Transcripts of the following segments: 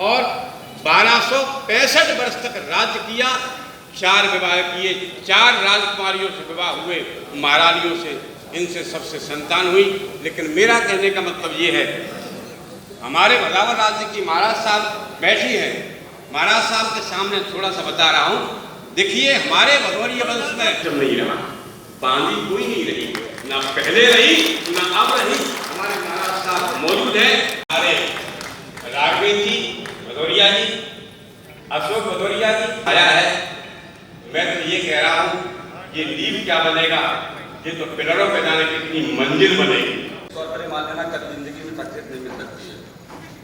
और 1265 वर्ष तक राज्य किया। 4 विवाह किए, 4 राजकुमारियों से विवाह हुए, महारानियों से, इनसे सबसे संतान हुई। लेकिन मेरा कहने का मतलब ये है, हमारे भदावर राज्य की महाराज साहब बैठी हैं, महाराज साहब के सामने थोड़ा सा बता रहा हूँ। देखिए, हमारे भदौरिया वंश में जब नहीं रहा, बांदी कोई नहीं रही, ना पहले रही ना अब रही। हमारे महाराज साहब मौजूद हैं, हमारे राघवेंद्र जी भदौरिया जी, अशोक भदौरिया जी आया है। मैं तो ये कह रहा हूँ, ये लीव क्या बनेगा, ये तो पिलरों पे जाने की इतनी मंजिल बनेगी। तौर पर मान लेना कल जिंदगी में सक्सेस नहीं मिल सकती है।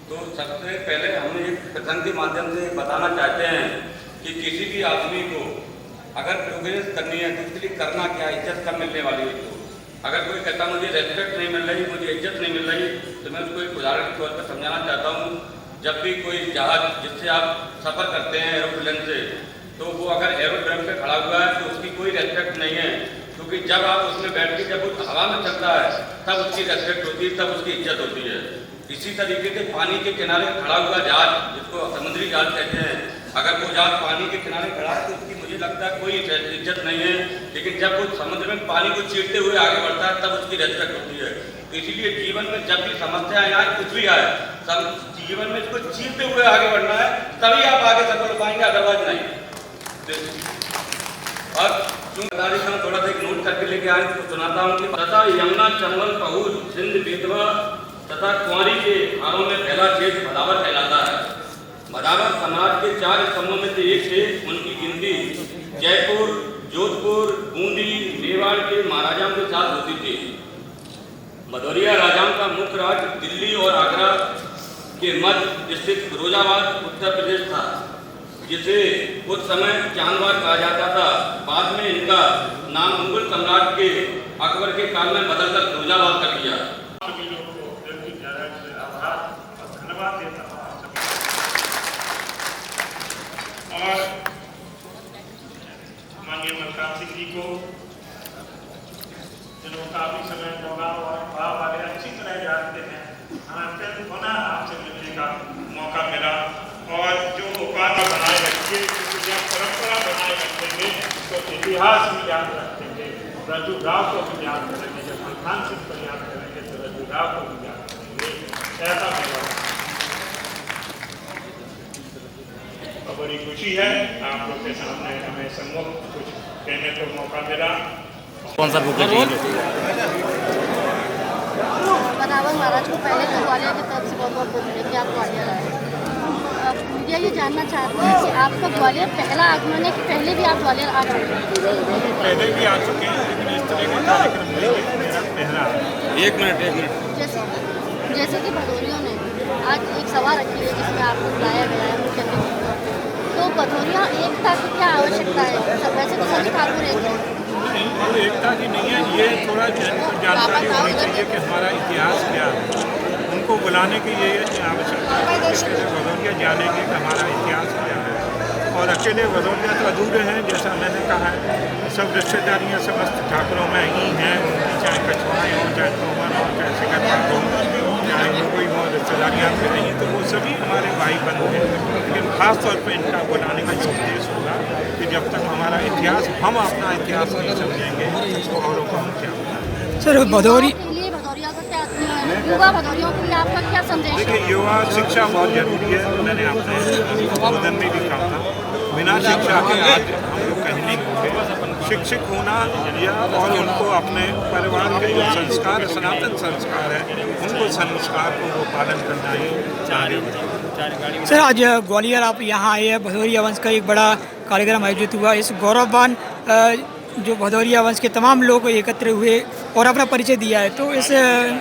तो सबसे पहले हम एक प्रसंग के माध्यम से बताना चाहते हैं कि किसी भी आदमी को अगर प्रोग्रेस करनी है तो उसके लिए करना क्या, इज्जत कब मिलने वाली है। तो अगर कोई कहता मुझे रेस्पेक्ट नहीं मिल रही, मुझे इज्जत नहीं मिल रही, तो मैं उसको एक उदाहरण के तौर पर समझाना चाहता हूँ। जब भी कोई जहाज जिससे आप सफ़र करते हैं एरोप्लेन से, तो वो अगर एरोप्लेन पे खड़ा हुआ है तो उसकी कोई रेस्पेक्ट नहीं है, क्योंकि जब आप उसमें बैठ के जब वो हवा में चलता है तब उसकी रेस्पेक्ट होती है, तब उसकी इज्जत होती है। इसी तरीके से पानी के किनारे खड़ा हुआ जहाज, जिसको समुद्री जहाज कहते हैं, अगर वो जहाज पानी के किनारे खड़ा है तो उसकी मुझे लगता है कोई इज्जत नहीं है। लेकिन जब वो समुद्र में पानी को चीरते हुए आगे बढ़ता है तब उसकी रेस्पेक्ट होती है। तो इसीलिए जीवन में जब भी समस्याएं आए, कुछ भी आए, सब जीवन में इसको चीरते हुए आगे बढ़ना है, तभी आप आगे सफल हो पाएंगे, अदरवाइज नहीं। और थोड़ा सा एक नोट करके लेके आए तो सुनाता हूँ कि तथा यमुना चंबल पहुज सिंध बेतवा तथा कुंवारी के हारों में पहला क्षेत्र भदावर कहलाता है। भदावर समाज के 4 स्तंभों में से एक थे। उनकी गिनती जयपुर, जोधपुर, बूंदी, मेवाड़ के महाराजाओं के साथ होती थी। भदौरिया राजाओं का मुख्य राज्य दिल्ली और आगरा के मध्य स्थित फिरोजाबाद उत्तर प्रदेश था, जिसे उस समय चांदबाग कहा जाता था। बाद में इनका नाम मुगल सम्राट के अकबर के काल में बदलकर फिरोजाबाद कर दिया। और माननीय मलकान सिंह जी को, जिन्होंने काफी समय होगा और भाव वाले अच्छी तरह जानते हैं, हमें फिर पुनः आपसे मिलने का मौका मिला। और जो उपाधि बनाए रखिए, जब परंपरा बनाए रखेंगे तो इतिहास भी याद रखेंगे, रज्जू राव को भी याद करेंगे, जब मलकान सिंह को याद करेंगे तो रज्जू राव को भी याद करेंगे। ऐसा मेरा बड़ी खुशी है आप लोग के सामने हमें सम्मुख कुछ कहने को मौका मिला। कौन सा बुक है? भदावर महाराज को पहले तो ग्वालियर की तरफ से बहुत बहुत बधाई कि आप ग्वालियर आए। मीडिया ये जानना चाहते हैं कि आपका ग्वालियर पहला आगमन है कि पहले भी आप ग्वालियर आ चुके हैं? पहले भी आ चुके हैं, लेकिन इस तरह का कार्यक्रम मेरा पहला। एक मिनट जैसे कि भदौरियों ने आज एक सभा रखी है जिसमें आपको बुलाया गया है मुख्य अतिथि, तो भदौरिया एकता की क्या आवश्यकता है? वैसे तो सभी ठाकुर एक है, एकता की नहीं है, ये थोड़ा जानकारी होनी चाहिए कि हमारा इतिहास क्या है। उनको बुलाने की ये आवश्यकता है, भदौरिया जानेंगे कि हमारा इतिहास क्या है। और अकेले भदौरिया तो अधूरे हैं, जैसा मैंने कहा है, सब रिश्तेदारियाँ समस्त ठाकुरों में ही हैं, चाहे कछवाएँ हों, चाहे तोमर हों, चाहे सिकंदर हों, चाहे कोई हो, रिश्तेदारियाँ में नहीं, तो वो सभी हमारे भाई बंधु हैं। लेकिन खास तौर पर इनका बुलाने का उद्देश्य होगा कि जब तक हमारा इतिहास, हम अपना इतिहास नहीं समझेंगे तो औरों को हम क्या बताएं। सर भदौरिया का क्या, युवा भदौरियों के लिए आपका क्या संदेश है? देखिए, युवा शिक्षा बहुत जरूरी है। मैंने अपने उद्बोधन में भी कहा था, बिना शिक्षा के आज हम लोग कहीं नहीं होंगे। शिक्षित होना या और उनको अपने परिवार के जो संस्कार, सनातन संस्कार है, उनको संस्कार को वो पालन करना ही चाहिए। सर आज ग्वालियर आप यहाँ आए हैं, भदौरिया वंश का एक बड़ा कार्यक्रम आयोजित हुआ। इस गौरववान जो भदौरिया वंश के तमाम लोग एकत्र हुए और अपना परिचय दिया है, तो इस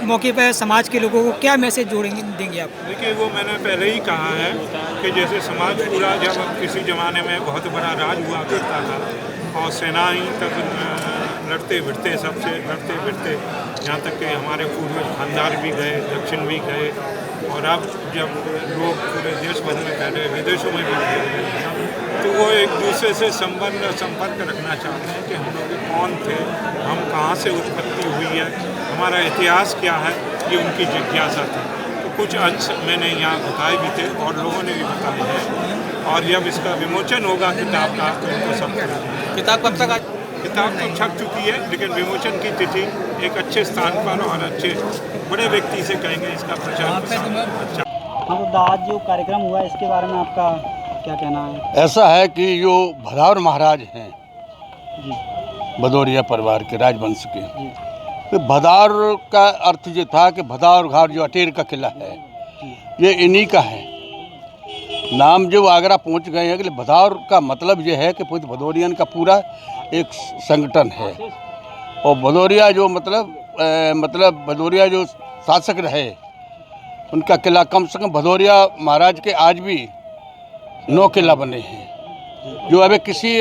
मौके पर समाज के लोगों को क्या मैसेज देंगे आप? देखिए, वो मैंने पहले ही कहा है कि जैसे समाज पूरा, जब किसी ज़माने में बहुत बड़ा राज हुआ करता था और सेनाएं तक लड़ते भिड़ते, सबसे लड़ते भिड़ते, यहाँ तक कि हमारे पूर्वज खानदार भी गए, दक्षिण भी गए, और अब जब लोग पूरे देश भर में पहले विदेशों में भी गए, तो वो एक दूसरे से संबंध और संपर्क रखना चाहते हैं कि हम लोग कौन थे, हम कहाँ से उत्पत्ति हुई है, हमारा इतिहास क्या है। ये उनकी जिज्ञासा थी। तो कुछ अंश मैंने यहाँ बताए भी थे और लोगों ने भी बताए हैं, और जब इसका विमोचन होगा किताब का तो उनको सब किताब कब तक आ किताब तो छप चुकी है, लेकिन विमोचन की तिथि एक अच्छे स्थान पर और अच्छे बड़े व्यक्ति से कहेंगे इसका प्रचार प्रसार अच्छा। हाँ, तो आज जो कार्यक्रम हुआ है इसके बारे में आपका क्या कहना है? ऐसा है कि जो भदौर महाराज हैं भदौरिया परिवार के राजवंश के, तो भदौर का अर्थ ये था कि भदौर घाट जो अटेर का किला है ये इन्हीं का है। नाम जो आगरा पहुंच गए हैं कि भदौर का मतलब ये है कि पूरे भदौरियन का पूरा एक संगठन है। और भदौरिया जो मतलब भदौरिया जो शासक रहे उनका किला, कम से कम भदौरिया महाराज के आज भी 9 किला बने हैं, जो अभी किसी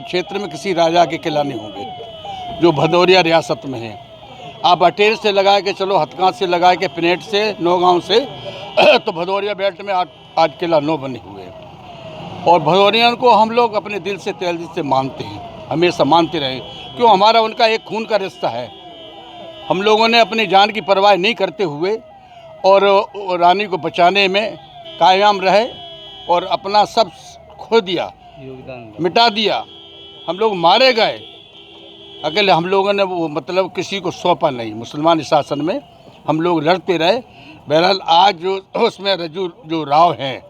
क्षेत्र में किसी राजा के किला नहीं होंगे जो भदौरिया रियासत में है। आप अटेर से लगा के चलो, हथकांत से लगा के, पिनेट से, नौगांव से तो भदौरिया बेल्ट में आज किला 9 बने हुए हैं। और भदौरियन को हम लोग अपने दिल से तहे दिल से मानते हैं, हमेशा मानते रहे, क्यों हमारा उनका एक खून का रिश्ता है। हम लोगों ने अपनी जान की परवाह नहीं करते हुए और रानी को बचाने में कायम रहे और अपना सब खो दिया, मिटा दिया। हम लोग मारे गए, अकेले हम लोगों ने वो मतलब किसी को सौंपा नहीं। मुसलमान शासन में हम लोग लड़ते रहे। बहरहाल आज जो उसमें रज्जू जो राव हैं,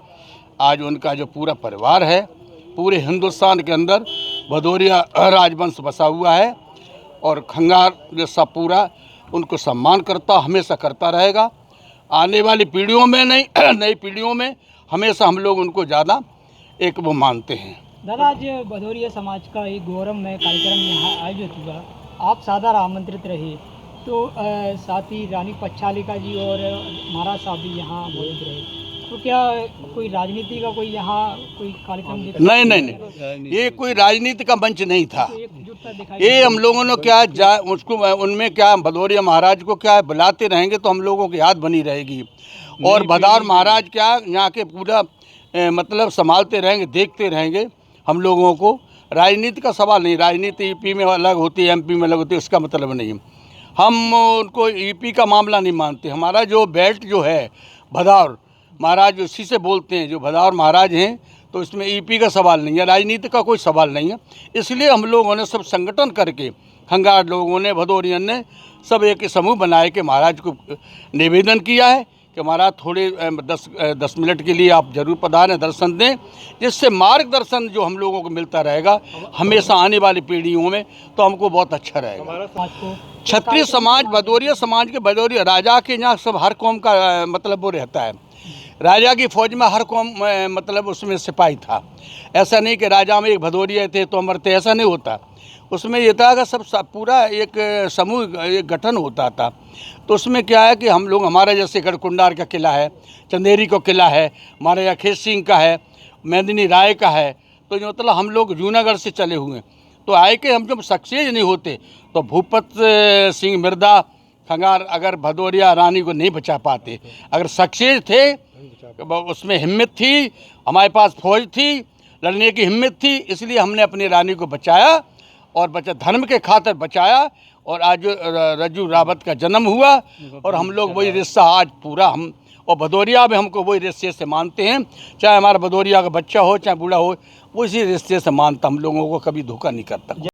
आज उनका जो पूरा परिवार है, पूरे हिंदुस्तान के अंदर भदौरिया राजवंश बसा हुआ है और खंगार जैसा पूरा उनको सम्मान करता, हमेशा करता रहेगा। आने वाली पीढ़ियों में नहीं, नई पीढ़ियों में हमेशा हम लोग उनको ज़्यादा एक वो मानते हैं। दादा, आज भदौरिया समाज का एक गौरवमय कार्यक्रम यहाँ आयोजित हुआ, आप सादर आमंत्रित रहे, तो साथ ही रानी पच्छालिका जी और महाराज साहब भी यहाँ मौजूद रहे, तो क्या कोई राजनीति का कोई यहाँ कोई कार्यक्रम? नहीं, ये कोई राजनीति का मंच नहीं था। एकजुटता ये हम लोगों ने क्या उसको उनमें क्या भदौरिया महाराज को क्या बुलाते रहेंगे तो हम लोगों की याद बनी रहेगी। और भदौर महाराज क्या यहाँ के पूरा मतलब संभालते रहेंगे, देखते रहेंगे हम लोगों को। राजनीति का सवाल नहीं, राजनीति यूपी में अलग होती है, एमपी में अलग होती है, उसका मतलब नहीं। हम उनको यूपी का मामला नहीं मानते। हमारा जो बेल्ट जो है भदौर महाराज उसी से बोलते हैं, जो भदौर महाराज हैं, तो इसमें ईपी का सवाल नहीं है, राजनीति का कोई सवाल नहीं है। इसलिए हम लोगों ने सब संगठन करके, खंगार लोगों ने, भदौरियन ने सब एक समूह बनाए के महाराज को निवेदन किया है कि महाराज थोड़े 10 मिनट के लिए आप जरूर पधारें, दर्शन दें, जिससे मार्गदर्शन जो हम लोगों को मिलता रहेगा हमेशा आने वाली पीढ़ियों में, तो हमको बहुत अच्छा रहेगा। क्षत्रिय समाज, भदौरिया समाज के, भदौरिया राजा के यहाँ सब हर कौम का मतलब वो रहता है। राजा की फौज में हर कौम मतलब उसमें सिपाही था। ऐसा नहीं कि राजा में एक भदौरिया थे तो अमर थे, ऐसा नहीं होता। उसमें ये था कि सब पूरा एक समूह, एक गठन होता था। तो उसमें क्या है कि हम लोग, हमारा जैसे गढ़कुंडार का किला है, चंदेरी का किला है, महाराजा खेत सिंह का है, मेदिनी राय का है, तो जो मतलब हम लोग जूनागढ़ से चले हुए हैं। तो आए कि हम जब सक्सेस नहीं होते तो भूपत सिंह मिर्दा खंगार अगर भदौरिया रानी को नहीं बचा पाते। अगर सक्सेस थे, उसमें हिम्मत थी, हमारे पास फौज थी, लड़ने की हिम्मत थी, इसलिए हमने अपनी रानी को बचाया और धर्म के खातिर बचाया। और आज रज्जू रावत का जन्म हुआ और हम लोग वही रिश्ता आज पूरा हम और भदौरिया भी हमको वही रिश्ते से मानते हैं। चाहे हमारा भदौरिया का बच्चा हो, चाहे बूढ़ा हो, वो इसी रिश्ते से मानता, हम लोगों को कभी धोखा नहीं करता।